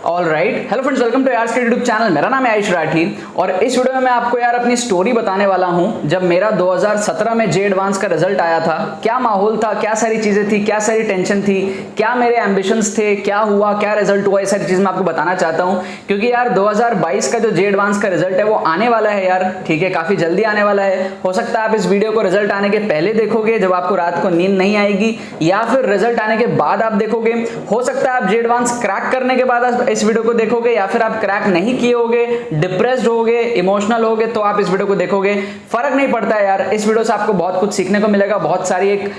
All right, hello friends, welcome to यार YouTube channel. मेरा नाम है आयुष राठी और इस वीडियो में मैं आपको यार अपनी स्टोरी बताने वाला हूं। जब मेरा 2017 में जे एडवांस का रिजल्ट आया था, क्या माहौल था, क्या सारी चीजें थी, क्या सारी टेंशन थी, क्या मेरे एम्बिशंस थे, क्या हुआ, क्या रिजल्ट हुआ, ये सारी चीज मैं आपको बताना चाहता हूं। क्योंकि यार 2022 का जो जे एडवांस का रिजल्ट है वो आने वाला है यार, ठीक है, काफी जल्दी आने वाला है। हो सकता है आप इस वीडियो को रिजल्ट आने के पहले देखोगे जब आपको रात को नींद नहीं आएगी, या फिर रिजल्ट आने के बाद आप देखोगे। हो सकता है आप जे एडवांस क्रैक करने के बाद इस वीडियो को देखोगे, या फिर आप क्रैक नहीं किए होगे, डिप्रेस्ड होगे, इमोशनल होगे, तो आप इस वीडियो को देखोगे। फर्क नहीं पड़ता है यार, इस वीडियो से आपको बहुत कुछ सीखने को मिलेगा। बहुत सारी एक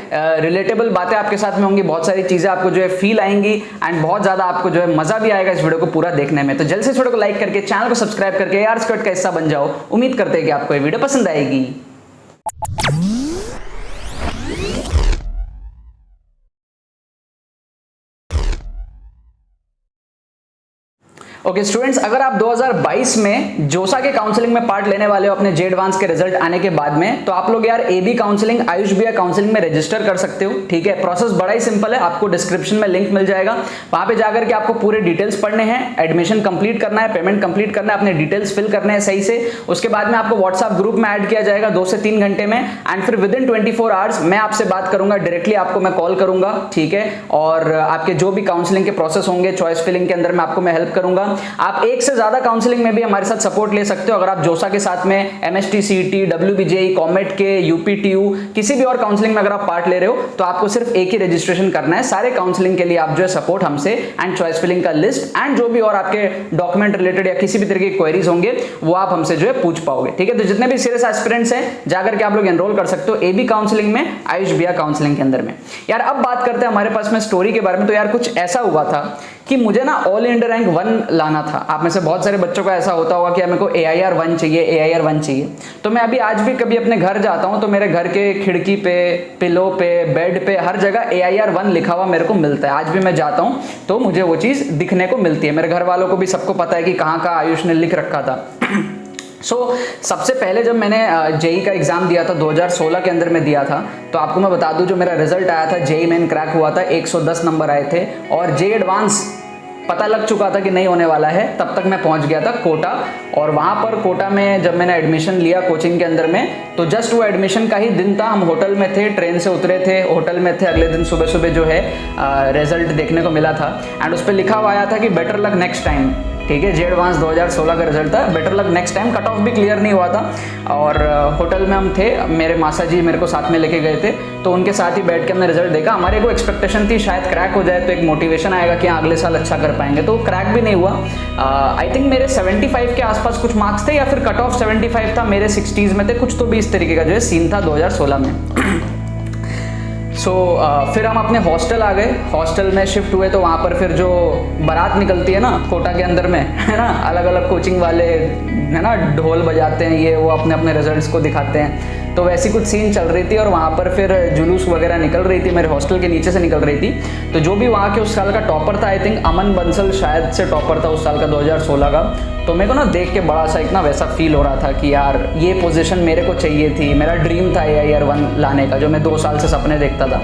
रिलेटेबल बातें आपके साथ में होंगी, बहुत सारी चीजें आपको जो है फील आएंगी एंड बहुत ज्यादा आपको जो है मजा भी आएगा इस वीडियो को पूरा देखने में। तो जल्द से इस वीडियो को लाइक करके चैनल को सब्सक्राइब करके यार स्क्वाड का हिस्सा बन जाओ। उम्मीद करते हैं कि आपको ये वीडियो पसंद आएगी। ओके स्टूडेंट्स, अगर आप 2022 में जोसा के काउंसलिंग में पार्ट लेने वाले हो अपने जे एडवांस के रिजल्ट आने के बाद में, तो आप लोग यार एबी काउंसलिंग, आयुष बिया काउंसलिंग में रजिस्टर कर सकते हो। ठीक है, प्रोसेस बड़ा ही सिंपल है, आपको डिस्क्रिप्शन में लिंक मिल जाएगा, वहां पे जाकर के आपको पूरे डिटेल्स पढ़ने हैं, एडमिशन कंप्लीट करना है, पेमेंट कंप्लीट करना है, अपने डिटेल्स फिल करने हैं सही से। उसके बाद में आपको व्हाट्सएप ग्रुप में ऐड किया जाएगा 2 से 3 घंटे में, एंड फिर विद इन 24 आवर्स मैं आपसे बात करूंगा, डायरेक्टली आपको मैं कॉल करूंगा। ठीक है, और आपके जो भी काउंसलिंग के प्रोसेस होंगे, चॉइस फिलिंग के अंदर मैं आपको मैं हेल्प करूंगा। आप एक से ज्यादा काउंसलिंग में भी हमारे साथ सपोर्ट ले सकते हो। अगर आप जोसा के साथ में एमएसटी, सीईटी, डब्ल्यूबीजेई, कॉमेट के, यूपीटीयू, किसी भी और काउंसलिंग में अगर आप पार्ट ले रहे हो, तो आपको सिर्फ एक ही रजिस्ट्रेशन करना है। सारे काउंसलिंग के लिए आप जो है सपोर्ट हमसे एंड चॉइस फिलिंग का लिस्ट एंड जो भी और आपके डॉक्यूमेंट रिलेटेड या किसी भी तरह की क्वेरीज होंगे वो आप हमसे जो है पूछ पाओगे। ठीक है, तो जितने भी सीरियस एस्पिरेंट्स हैं जाकर के आप लोग एनरोल कर सकते हो एबी काउंसलिंग में, आयुष बिया काउंसलिंग के अंदर में। यार अब बात करते हैं हमारे पास में स्टोरी के बारे में। तो यार कुछ ऐसा हुआ था कि मुझे ना ऑल इंडिया रैंक 1 लाना था। आप में से बहुत सारे बच्चों का ऐसा होता होगा कि मेरे को AIR 1 चाहिए, AIR 1 चाहिए। तो मैं अभी आज भी कभी अपने घर जाता हूं तो मेरे घर के खिड़की पे, पिलो पे, बेड पे, हर जगह AIR 1 लिखा हुआ मेरे को मिलता है। आज भी मैं जाता हूं तो मुझे वो चीज दिखने को मिलती है। मेरे घर वालों को भी सबको पता है कि कहाँ का आयुष ने लिख रखा था। सबसे पहले जब मैंने जेई का एग्जाम दिया था 2016 के अंदर में दिया था, तो आपको मैं बता दूं जो मेरा रिजल्ट आया था, जेई मेन क्रैक हुआ था, 110 नंबर आए थे और जे एडवांस पता लग चुका था कि नहीं होने वाला है। तब तक मैं पहुंच गया था कोटा, और वहां पर कोटा में जब मैंने एडमिशन लिया कोचिंग के अंदर में, तो जस्ट वो एडमिशन का ही दिन था, हम होटल में थे, ट्रेन से उतरे थे, होटल में थे। अगले दिन सुबह सुबह जो है रिजल्ट देखने को मिला था एंड उस पर लिखा हुआ आया था कि बेटर लक नेक्स्ट टाइम। ठीक है, जे एडवांस 2016 का रिजल्ट था, better luck next time. Cut off भी क्लियर नहीं हुआ था और होटल में हम थे, मेरे मासा जी मेरे को साथ में लेके गए थे, तो उनके साथ ही बैठ के हमने रिजल्ट देखा। हमारे को एक्सपेक्टेशन थी शायद क्रैक हो जाए तो एक मोटिवेशन आएगा कि अगले साल अच्छा कर पाएंगे, तो क्रैक भी नहीं हुआ। आई थिंक मेरे 75 के आसपास कुछ मार्क्स थे, या फिर कट ऑफ 75 था, मेरे 60s में थे कुछ, तो भी इस तरीके का जो है सीन था 2016 में। फिर हम अपने हॉस्टल आ गए, हॉस्टल में शिफ्ट हुए, तो वहाँ पर फिर जो बारात निकलती है ना कोटा के अंदर में, है ना, अलग अलग कोचिंग वाले है ना ढोल बजाते हैं, ये वो अपने अपने रिजल्ट्स को दिखाते हैं, तो वैसी कुछ सीन चल रही थी। और वहाँ पर फिर जुलूस वगैरह निकल रही थी, मेरे हॉस्टल के नीचे से निकल रही थी। तो जो भी वहाँ के उस साल का टॉपर था, आई थिंक अमन बंसल शायद से टॉपर था उस साल का 2016 का, तो मेरे को ना देख के बड़ा सा एक ना वैसा फील हो रहा था कि यार ये पोजीशन मेरे को चाहिए थी, मेरा ड्रीम था AIR 1 लाने का, जो मैं 2 साल से सपने देखता था।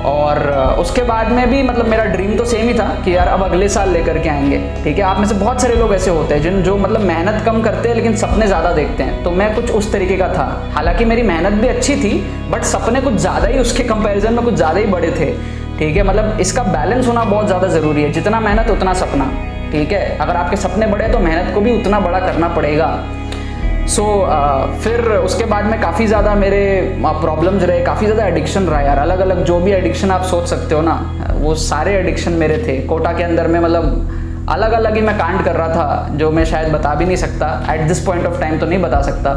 और उसके बाद में भी मतलब मेरा ड्रीम तो सेम ही था कि यार अब अगले साल लेकर के आएंगे। ठीक है, आप में से बहुत सारे लोग ऐसे होते हैं जो मतलब मेहनत कम करते हैं लेकिन सपने ज़्यादा देखते हैं, तो मैं कुछ उस तरीके का था। हालांकि मेरी मेहनत भी अच्छी थी बट सपने कुछ ज़्यादा ही उसके कंपैरिजन में कुछ ज़्यादा ही बड़े थे। ठीक है, मतलब इसका बैलेंस होना बहुत ज़्यादा ज़रूरी है, जितना मेहनत उतना सपना। ठीक है, अगर आपके सपने बड़े तो मेहनत को भी उतना बड़ा करना पड़ेगा। फिर उसके बाद में काफ़ी ज़्यादा मेरे प्रॉब्लम्स रहे, काफ़ी ज़्यादा एडिक्शन रहा यार, अलग अलग जो भी एडिक्शन आप सोच सकते हो ना, वो सारे एडिक्शन मेरे थे कोटा के अंदर में। मतलब अलग अलग ही मैं कांड कर रहा था जो मैं शायद बता भी नहीं सकता, at this point of time तो नहीं बता सकता।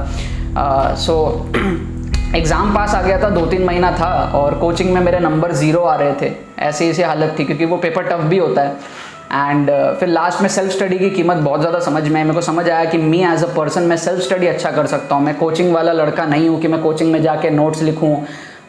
एग्ज़ाम पास आ गया था, 2-3 महीना था और कोचिंग में मेरे नंबर 0 आ रहे थे, ऐसी हालत थी, क्योंकि वो पेपर टफ भी होता है। एंड फिर लास्ट में सेल्फ स्टडी की कीमत बहुत ज़्यादा समझ में आई। मेरे को समझ आया कि मी एज अ पर्सन मैं सेल्फ स्टडी अच्छा कर सकता हूँ। मैं कोचिंग वाला लड़का नहीं हूँ कि मैं कोचिंग में जाके नोट्स लिखूँ,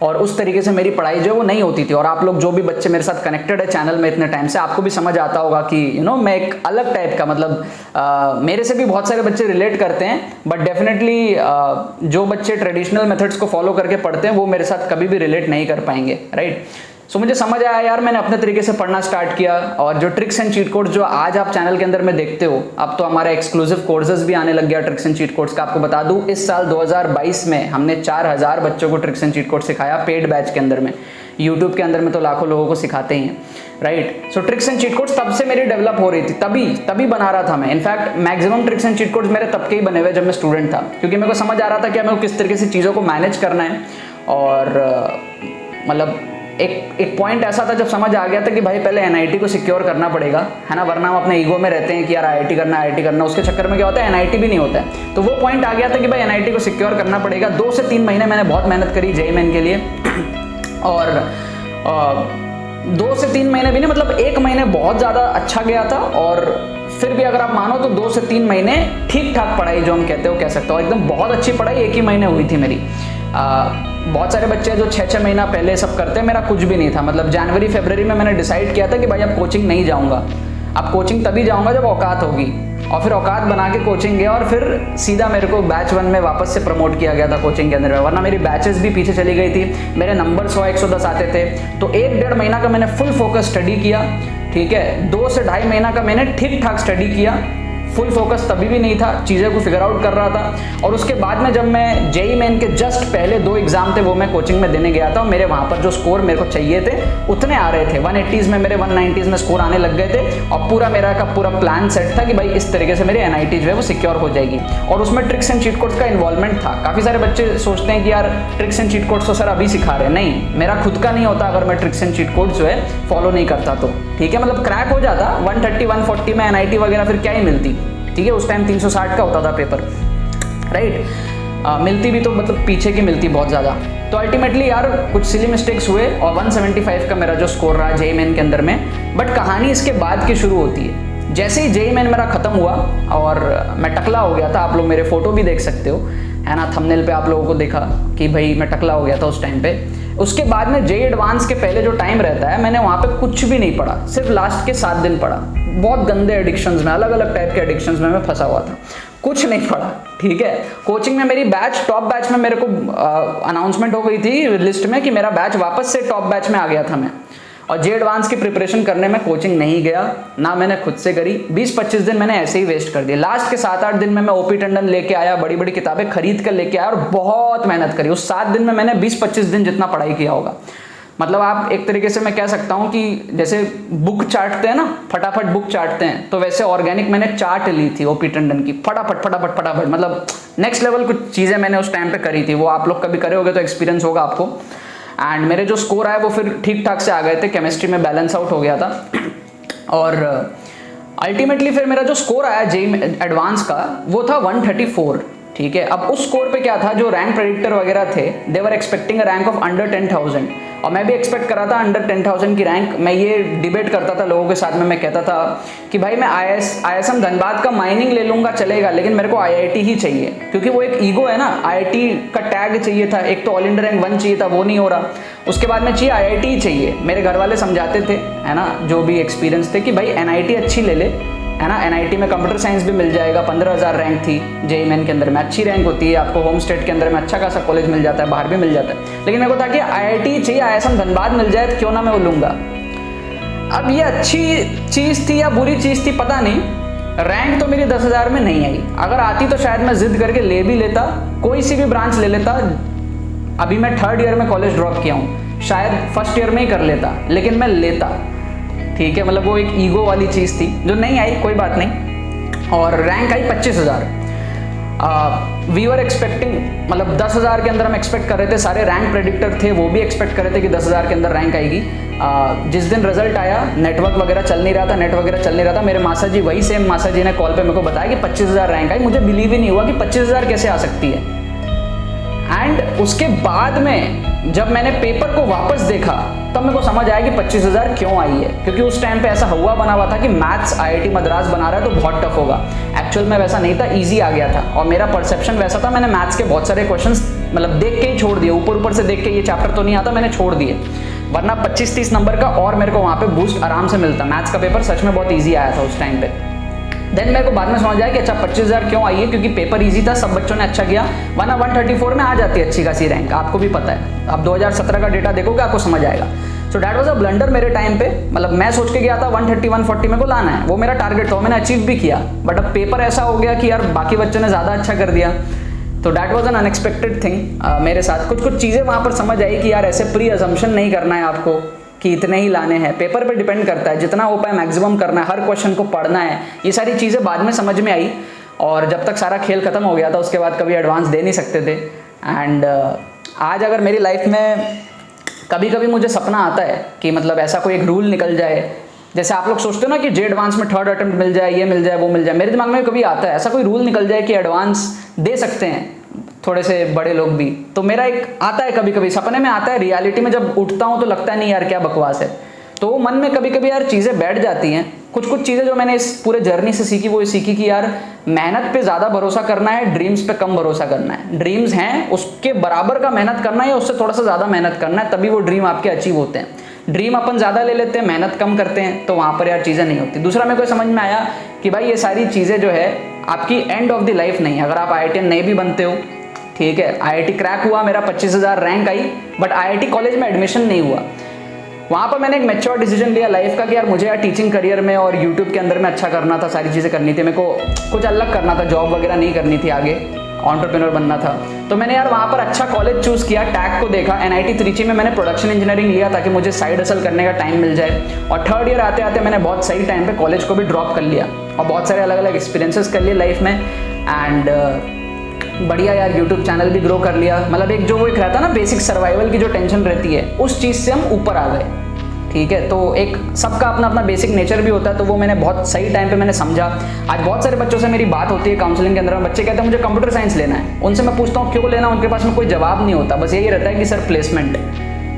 और उस तरीके से मेरी पढ़ाई जो है वो नहीं होती थी। और आप लोग जो भी बच्चे मेरे साथ कनेक्टेड है चैनल में इतने टाइम से, आपको भी समझ आता होगा कि मैं एक अलग टाइप का, मतलब मेरे से भी बहुत सारे बच्चे रिलेट करते हैं, बट डेफिनेटली जो बच्चे ट्रेडिशनल मेथड्स को फॉलो करके पढ़ते हैं वो मेरे साथ कभी भी रिलेट नहीं कर पाएंगे, राइट। सो मुझे समझ आया यार, मैंने अपने तरीके से पढ़ना स्टार्ट किया। और जो ट्रिक्स एंड चीट कोड्स जो आज आप चैनल के अंदर में देखते हो, अब तो हमारा एक्सक्लूसिव कोर्सेज भी आने लग गया ट्रिक्स एंड चीट कोड्स का। आपको बता दूं, इस साल 2022 में हमने 4000 बच्चों को ट्रिक्स एंड चीट कोड सिखाया पेड बैच के अंदर में। यूट्यूब के अंदर में तो लाखों लोगों को सिखाते ही हैं, right. So tricks and cheat codes तब से मेरी डेवलप हो रही थी, तभी बना रहा था मैं। In fact maximum tricks and cheat codes मेरे तब के ही बने हुए जब मैं स्टूडेंट था, क्योंकि मेरे को समझ आ रहा था कि मेरे को किस तरीके से चीज़ों को मैनेज करना है। और मतलब एक पॉइंट ऐसा था जब समझ आ गया था कि भाई पहले एनआईटी को सिक्योर करना पड़ेगा, है ना, वरना हम अपने ईगो में रहते हैं कि यार आईआईटी करना, उसके चक्कर में क्या होता है एनआईटी भी नहीं होता है। तो वो पॉइंट आ गया था कि भाई एनआईटी को सिक्योर करना पड़ेगा। 2 से 3 महीने मैंने बहुत मेहनत करी जेईई मेन के लिए, और 2 से 3 महीने भी नहीं, मतलब 1 महीने बहुत ज़्यादा अच्छा गया था। और फिर भी अगर आप मानो तो 2 से 3 महीने ठीक ठाक पढ़ाई जो हम कहते हो कह सकते हो, एकदम बहुत अच्छी पढ़ाई 1 ही महीने हुई थी मेरी। बहुत सारे बच्चे जो 6-6 महीना पहले सब करते हैं, मेरा कुछ भी नहीं था। मतलब जनवरी फरवरी में मैंने डिसाइड किया था कि भाई अब कोचिंग नहीं जाऊँगा, अब कोचिंग तभी जाऊँगा जब औकात होगी। और फिर औकात बना के कोचिंग गया, और फिर सीधा मेरे को बैच 1 में वापस से प्रमोट किया गया था कोचिंग के अंदर में, वरना मेरी बैचेस भी पीछे चली गई थी। मेरे नंबर 100-110 आते थे। तो 1-1.5 महीना का मैंने फुल फोकस स्टडी किया, ठीक है। 2 से 2.5 महीना का मैंने ठीक ठाक स्टडी किया, फुल फोकस तभी भी नहीं था, चीज़ें को फिगर आउट कर रहा था। और उसके बाद में जब मैं जेईई मेन के जस्ट पहले 2 एग्जाम थे वो मैं कोचिंग में देने गया था, और मेरे वहाँ पर जो स्कोर मेरे को चाहिए थे उतने आ रहे थे। 180s में मेरे 190s में स्कोर आने लग गए थे। और पूरा मेरा का पूरा प्लान सेट था कि भाई इस तरीके से मेरी एनआईटी जो है वो सिक्योर हो जाएगी। और उसमें ट्रिक्स एंड चीट कोड्स का इन्वॉल्वमेंट था। काफ़ी सारे बच्चे सोचते हैं कि यार ट्रिक्स एंड चीट कोड्स तो सर अभी सिखा रहे हैं। नहीं, मेरा खुद का नहीं होता अगर मैं ट्रिक्स एंड चीट कोड्स जो है फॉलो नहीं करता तो, ठीक है। मतलब क्रैक हो जाता 130-140 में एनआईटी वगैरह, फिर क्या ही मिलती, ठीक है। उस टाइम 360 का होता था पेपर, राइट। मिलती भी तो मतलब पीछे की मिलती बहुत ज़्यादा। तो अल्टीमेटली यार कुछ सिली मिस्टेक्स हुए, और 175 का मेरा जो स्कोर रहा जेईई मेन के अंदर में। बट कहानी इसके बाद की शुरू होती है। जैसे ही जेईई मेन मेरा खत्म हुआ और मैं टकला हो गया था, आप लोग मेरे फोटो भी देख सकते हो, है ना, थंबनेल पे आप लोगों को देखा कि भाई मैं टकला हो गया था उस टाइम पे। उसके बाद में जेईई एडवांस के पहले जो टाइम रहता है, मैंने वहाँ पे कुछ भी नहीं पढ़ा, सिर्फ लास्ट के 7 दिन पढ़ा। बहुत गंदे एडिक्शंस में, अलग अलग टाइप के एडिक्शंस में मैं फंसा हुआ था, कुछ नहीं पढ़ा, ठीक है। कोचिंग में मेरी बैच टॉप बैच में मेरे को अनाउंसमेंट हो गई थी लिस्ट में कि मेरा बैच वापस से टॉप बैच में आ गया था मैं। और जेईई एडवांस की प्रिपरेशन करने में कोचिंग नहीं गया, ना मैंने खुद से करी। 20-25 दिन मैंने ऐसे ही वेस्ट कर दिए। लास्ट के 7-8 दिन में मैं ओपी टंडन लेके आया, बड़ी बड़ी किताबें खरीद कर लेके आया, और बहुत मेहनत करी। उस 7 दिन में मैंने 20-25 दिन जितना पढ़ाई किया होगा। मतलब आप एक तरीके से मैं कह सकता हूँ कि जैसे बुक चाटते हैं ना, फटाफट बुक चाटते हैं, तो वैसे ऑर्गेनिक मैंने चाट ली थी ओपी टंडन की, फटाफट। मतलब नेक्स्ट लेवल कुछ चीज़ें मैंने उस टाइम पे करी थी। वो आप लोग कभी करे होगे तो एक्सपीरियंस होगा आपको। एंड मेरे जो स्कोर आए वो फिर ठीक ठाक से आ गए थे, केमिस्ट्री में बैलेंस आउट हो गया था। और अल्टीमेटली फिर मेरा जो स्कोर आया जेईई एडवांस का वो था 134, ठीक है। अब उस स्कोर पे क्या था, जो रैंक प्रेडिक्टर वगैरह थे they were expecting a rank of under 10,000, और मैं भी एक्सपेक्ट कर रहा था अंडर 10,000 की रैंक। मैं ये डिबेट करता था लोगों के साथ में, मैं कहता था कि भाई मैं IISM धनबाद का माइनिंग ले लूँगा चलेगा, लेकिन मेरे को IIT ही चाहिए, क्योंकि वो एक ईगो है ना। IIT का टैग चाहिए था, एक तो ऑल इंडिया रैंक 1 चाहिए था, वो नहीं हो रहा। उसके बाद में चाहिए IIT ही चाहिए। मेरे घर वाले समझाते थे, है ना, जो भी एक्सपीरियंस थे, कि भाई NIT अच्छी ले ले, है ना। NIT में कंप्यूटर साइंस भी मिल जाएगा, 15,000 रैंक थी जेईई मेन के अंदर में, अच्छी रैंक होती है। आपको होम स्टेट के अंदर में अच्छा खासा कॉलेज मिल जाता है, बाहर भी मिल जाता है। लेकिन मेरे को था कि IIT चाहिए, IISM धनबाद मिल जाए तो क्यों ना मैं वो लूँगा। अब ये अच्छी चीज़ थी या बुरी चीज़ थी पता नहीं, रैंक तो मेरी 10,000 में नहीं आई। अगर आती तो शायद मैं जिद करके ले भी लेता, कोई सी भी ब्रांच ले लेता। अभी मैं 3rd ईयर में कॉलेज ड्रॉप किया हूँ, शायद 1st ईयर में ही कर लेता, लेकिन मैं लेता, ठीक है। मतलब वो एक ईगो वाली चीज़ थी जो नहीं आई, कोई बात नहीं। और रैंक आई 25,000। वी वर एक्सपेक्टिंग, मतलब 10,000 के अंदर हम एक्सपेक्ट कर रहे थे, सारे रैंक प्रेडिक्टर थे वो भी एक्सपेक्ट कर रहे थे कि 10,000 के अंदर रैंक आएगी। जिस दिन रिजल्ट आया, नेटवर्क वगैरह चल नहीं रहा था, नेट वगैरह चल नहीं रहा था। मेरे मासा जी, वही सेम मासा जी ने कॉल पे मेरे को बताया कि 25,000 रैंक आई। मुझे बिलीव ही नहीं हुआ कि 25,000 कैसे आ सकती है। एंड उसके बाद में जब मैंने पेपर को वापस देखा तब मेरे को समझ आया कि 25,000 क्यों आई है, क्योंकि उस टाइम पे ऐसा हुआ बना हुआ था कि मैथ्स IIT मद्रास बना रहा है तो बहुत टफ होगा। एक्चुअल में वैसा नहीं था, इजी आ गया था। और मेरा परसेप्शन वैसा था, मैंने मैथ्स के बहुत सारे क्वेश्चंस मतलब देख के ही छोड़ दिए, ऊपर से देख के ये चैप्टर तो नहीं आता, मैंने छोड़ दिए। वरना 25-30 नंबर का और मेरे को वहाँ पे बूस्ट आराम से मिलता। मैथ्स का पेपर सच में बहुत ईजी आया था उस टाइम पे। देन मेरे को बाद में समझ आया कि अच्छा 25,000 क्यों आई है, क्योंकि पेपर इजी था, सब बच्चों ने अच्छा किया। वरना 134 में आ जाती है अच्छी खासी रैंक, आपको भी पता है। आप 2017 का डेटा देखोगे आपको समझ आएगा। So that was a blunder मेरे टाइम पे। मतलब मैं सोच के गया था 130 140 मेरे को लाना है, वो मेरा टारगेट था, मैंने अचीव भी किया, बट अब पेपर ऐसा हो गया कि यार बाकी बच्चों ने ज़्यादा अच्छा कर दिया। तो that was an unexpected thing मेरे साथ। कुछ चीज़ें वहाँ पर समझ आई कि यार ऐसे प्री अजम्पशन नहीं करना है आपको कि इतने ही लाने हैं, पेपर पे डिपेंड करता है, जितना हो पाए मैक्सिमम करना है, हर क्वेश्चन को पढ़ना है। ये सारी चीज़ें बाद में समझ में आई, और जब तक सारा खेल खत्म हो गया था उसके बाद कभी एडवांस दे नहीं सकते थे। एंड आज अगर मेरी लाइफ में कभी कभी मुझे सपना आता है कि मतलब ऐसा कोई एक रूल निकल जाए, जैसे आप लोग सोचते हो ना कि जे एडवांस में 3rd अटेम्प्ट मिल जाए, ये मिल जाए, वो मिल जाए, मेरे दिमाग में कभी आता है ऐसा कोई रूल निकल जाए कि एडवांस दे सकते हैं थोड़े से बड़े लोग भी। तो मेरा एक आता है, कभी कभी सपने में आता है, रियलिटी में जब उठता हूँ तो लगता है नहीं यार क्या बकवास है। तो मन में कभी कभी यार चीज़ें बैठ जाती हैं। कुछ चीज़ें जो मैंने इस पूरे जर्नी से सीखी वो सीखी कि यार मेहनत पे ज़्यादा भरोसा करना है, ड्रीम्स पे कम भरोसा करना है। ड्रीम्स हैं उसके बराबर का मेहनत करना है या उससे थोड़ा सा ज़्यादा मेहनत करना है, तभी वो ड्रीम आपके अचीव होते हैं। ड्रीम अपन ज़्यादा ले लेते हैं, मेहनत कम करते हैं, तो वहाँ पर यार चीज़ें नहीं होती। दूसरा मेरे को समझ में आया कि भाई ये सारी चीज़ें जो है आपकी एंड ऑफ द लाइफ नहीं है। अगर आप IITian नहीं भी बनते हो, ठीक है, IIT क्रैक हुआ, मेरा 25,000 rank I, but IIT college में एडमिशन नहीं हुआ। वहाँ पर मैंने एक मैच्योर डिसीजन लिया लाइफ का कि यार मुझे यार टीचिंग करियर में और यूट्यूब के अंदर में अच्छा करना था, सारी चीज़ें करनी थी, मेरे को कुछ अलग करना था, जॉब वगैरह नहीं करनी थी, आगे एंटरप्रेन्योर बनना था। तो मैंने यार वहाँ पर अच्छा कॉलेज चूज़ किया, टैग को देखा, NIT त्रिची में मैंने प्रोडक्शन इंजीनियरिंग लिया ताकि मुझे साइड हसल करने का टाइम मिल जाए। और 3rd ईयर आते आते मैंने बहुत सही टाइम पे कॉलेज को भी ड्रॉप कर लिया और बहुत सारे अलग अलग एक्सपीरियंसेस कर लिए लाइफ में। एंड बढ़िया यार यूट्यूब चैनल भी ग्रो कर लिया। मतलब एक जो वो एक रहता है ना बेसिक सर्वाइवल की जो टेंशन रहती है, उस चीज़ से हम ऊपर आ गए, ठीक है। तो एक सबका अपना अपना बेसिक नेचर भी होता है, तो वो मैंने बहुत सही टाइम पे मैंने समझा। आज बहुत सारे बच्चों से मेरी बात होती है काउंसलिंग के अंदर, बच्चे कहते हैं मुझे कंप्यूटर साइंस लेना है, उनसे मैं पूछता हूँ क्यों लेना, उनके पास में कोई जवाब नहीं होता, बस यही रहता है कि सर प्लेसमेंट।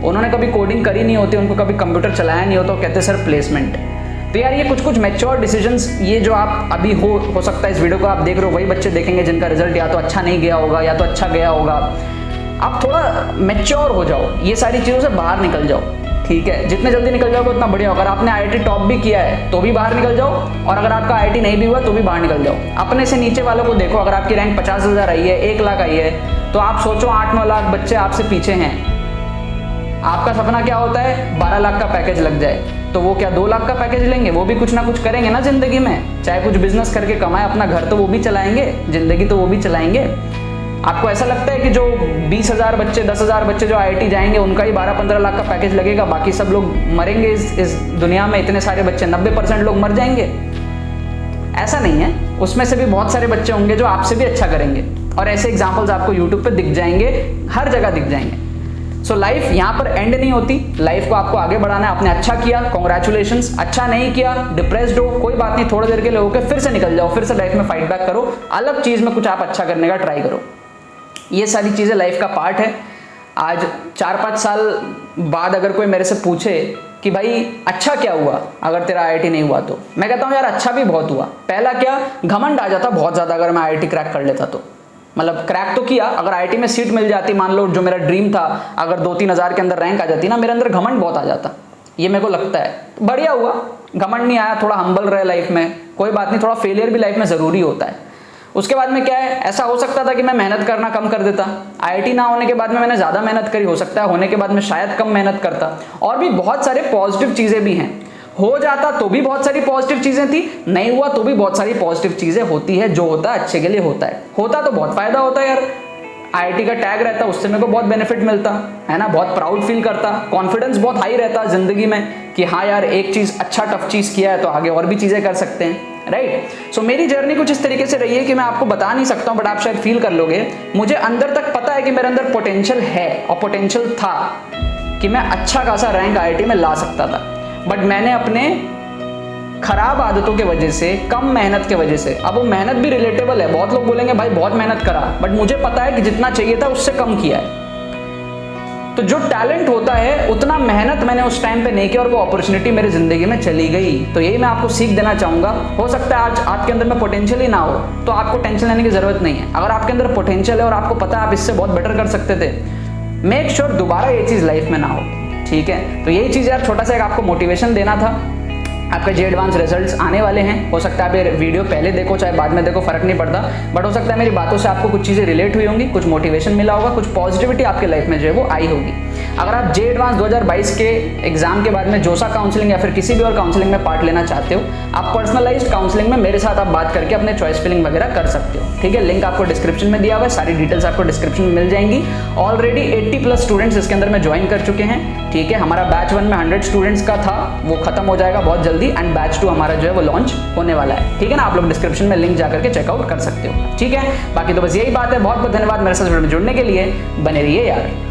उन्होंने कभी कोडिंग करी नहीं होती, उनको कभी कंप्यूटर चलाया नहीं होता, कहते सर प्लेसमेंट। तो यार ये कुछ मैच्योर डिसीजंस, ये जो आप अभी हो सकता है इस वीडियो को आप देख रहे हो वही बच्चे देखेंगे जिनका रिजल्ट या तो अच्छा नहीं गया होगा या तो अच्छा गया होगा। आप थोड़ा मैच्योर हो जाओ, ये सारी चीज़ों से बाहर निकल जाओ, ठीक है। जितने जल्दी निकल जाओगे उतना बढ़िया। अगर आपने IIT टॉप भी किया है तो भी बाहर निकल जाओ, और अगर आपका IIT नहीं भी हुआ तो भी बाहर निकल जाओ। अपने से नीचे वालों को देखो, अगर आपकी रैंक 50,000 आई है, 1 लाख आई है, तो आप सोचो 8-9 लाख बच्चे आपसे पीछे हैं। आपका सपना क्या होता है, 12 लाख का पैकेज लग जाए, तो वो क्या 2 लाख का पैकेज लेंगे? वो भी कुछ ना कुछ करेंगे ना जिंदगी में, चाहे कुछ बिजनेस करके कमाए अपना घर, तो वो भी चलाएंगे, जिंदगी तो वो भी चलाएंगे। आपको ऐसा लगता है कि जो 20,000 बच्चे 10,000 बच्चे जो IIT जाएंगे उनका ही 12-15 लाख का पैकेज लगेगा, बाकी सब लोग मरेंगे इस दुनिया में, इतने सारे बच्चे 90% लोग मर जाएंगे? ऐसा नहीं है, उसमें से भी बहुत सारे बच्चे होंगे जो आपसे भी अच्छा करेंगे, और ऐसे एग्जाम्पल्स आपको यूट्यूब पे दिख जाएंगे, हर जगह दिख जाएंगे। सो लाइफ यहाँ पर एंड नहीं होती, लाइफ को आपको आगे बढ़ाना है। आपने अच्छा किया, कॉन्ग्रेचुलेशंस, अच्छा नहीं किया, डिप्रेस्ड हो, कोई बात नहीं, थोड़ी देर के लिए होकर फिर से निकल जाओ, फिर से लाइफ में फाइट बैक करो, अलग चीज़ में कुछ आप अच्छा करने का ट्राई करो। ये सारी चीज़ें लाइफ का पार्ट है। आज 4-5 साल बाद अगर कोई मेरे से पूछे कि भाई अच्छा क्या हुआ अगर तेरा IIT नहीं हुआ, तो मैं कहता हूँ यार अच्छा भी बहुत हुआ। पहला क्या, घमंड आ जाता बहुत ज़्यादा अगर मैं IIT क्रैक कर लेता तो, मतलब क्रैक तो किया, अगर IIT में सीट मिल जाती, मान लो जो मेरा ड्रीम था, अगर 2-3 हज़ार के अंदर रैंक आ जाती ना, मेरे अंदर घमंड बहुत आ जाता, ये मेरे को लगता है। बढ़िया हुआ घमंड नहीं आया, थोड़ा हम्बल रहे लाइफ में, कोई बात नहीं, थोड़ा फेलियर भी लाइफ में ज़रूरी होता है। उसके बाद में क्या है, ऐसा हो सकता था कि मैं मेहनत करना कम कर देता, IIT ना होने के बाद में मैंने ज़्यादा मेहनत करी, हो सकता है होने के बाद में शायद कम मेहनत करता, और भी बहुत सारे पॉजिटिव चीज़ें भी हैं। हो जाता तो भी बहुत सारी पॉजिटिव चीज़ें थी, नहीं हुआ तो भी बहुत सारी पॉजिटिव चीज़ें होती है, जो होता है अच्छे के लिए होता है। होता तो बहुत फ़ायदा होता है यार, IIT का टैग रहता, उससे मेरे को बहुत बेनिफिट मिलता है ना, बहुत प्राउड फील करता, कॉन्फिडेंस बहुत हाई रहता ज़िंदगी में कि हाँ यार एक चीज़ अच्छा टफ चीज़ किया है तो आगे और भी चीज़ें कर सकते हैं, राइट। सो मेरी जर्नी कुछ इस तरीके से रही है कि मैं आपको बता नहीं सकता हूँ, बट आप शायद फील कर लोगे। मुझे अंदर तक पता है कि मेरे अंदर पोटेंशियल है और पोटेंशियल था कि मैं अच्छा खासा रैंक IIT में ला सकता था, बट मैंने अपने खराब आदतों के वजह से, कम मेहनत के वजह से, अब वो मेहनत भी रिलेटेबल है, बहुत लोग बोलेंगे भाई बहुत मेहनत करा, बट मुझे पता है कि जितना चाहिए था उससे कम किया है। तो जो टैलेंट होता है उतना मेहनत मैंने उस टाइम पे नहीं किया और वो अपॉर्चुनिटी मेरी जिंदगी में चली गई। तो यही मैं आपको सीख देना चाहूँगा। हो सकता है आज आपके अंदर में पोटेंशियल ही ना हो, तो आपको टेंशन लेने की जरूरत नहीं है। अगर आपके अंदर पोटेंशियल है और आपको पता है आप इससे बहुत बेटर कर सकते थे, मेक श्योर दोबारा ये चीज़ लाइफ में ना हो, ठीक है। तो यही चीज़ यार छोटा सा एक आपको मोटिवेशन देना था। आपका जे एडवांस रिजल्ट्स आने वाले हैं। हो सकता है आप ये वीडियो पहले देखो चाहे बाद में देखो, फर्क नहीं पड़ता, बट हो सकता है मेरी बातों से आपको कुछ चीज़ें रिलेट हुई होंगी, कुछ मोटिवेशन मिला होगा, कुछ पॉजिटिविटी आपके लाइफ में जो है वो आई होगी। अगर आप जे एडवांस 2022 के एग्जाम के बाद में जोसा काउंसलिंग या फिर किसी भी और काउंसलिंग में पार्ट लेना चाहते हो, आप पर्सनलाइज्ड काउंसलिंग में मेरे साथ आप बात करके अपने चॉइस फिलिंग वगैरह कर सकते हो। ठीक है, लिंक आपको डिस्क्रिप्शन में दिया हुआ है, सारी डिटेल्स आपको डिस्क्रिप्शन में मिल जाएंगी। ऑलरेडी 80+ स्टूडेंट्स इसके अंदर में ज्वाइन कर चुके हैं। ठीक है, हमारा बैच 1 में 100 स्टूडेंट्स का था, वो खत्म हो जाएगा बहुत जल्दी, एंड बैच 2 हमारा जो है वो लॉन्च होने वाला है। ठीक है ना, आप लोग डिस्क्रिप्शन में लिंक जाकर के चेकआउट कर सकते हो। ठीक है, बाकी तो बस यही बात है। बहुत बहुत धन्यवाद मेरे साथ जुड़ने के लिए, बने रहिए यार।